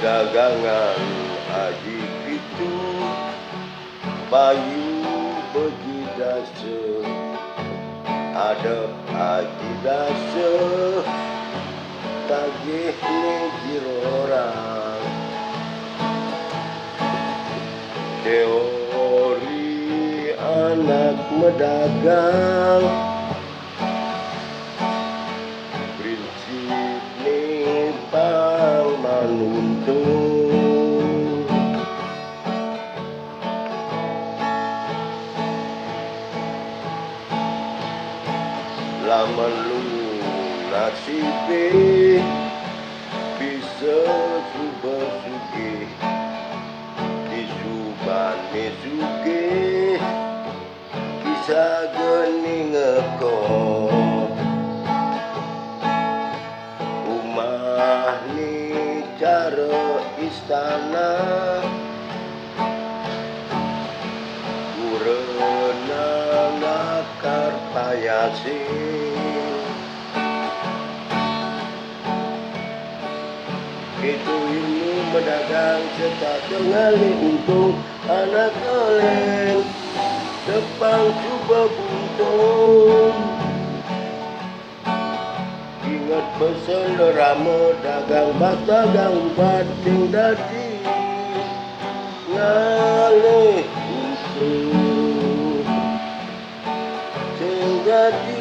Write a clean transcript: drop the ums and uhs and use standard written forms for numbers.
dagangan aji itu bayu bagi dasa ada aji dasa tagih jirorang teori anak medagang prinsip nipang manuntung laman lu nasibe bisa subah sugih disubane sugih kisah geni ngekok rumah ni cara istana kurena nakar payasi itu ilmu mendagang serta kengali untung anak oleh depan coba buntung ingat pesan lerama dagang batagang bating dadi ngalih untung sing dadi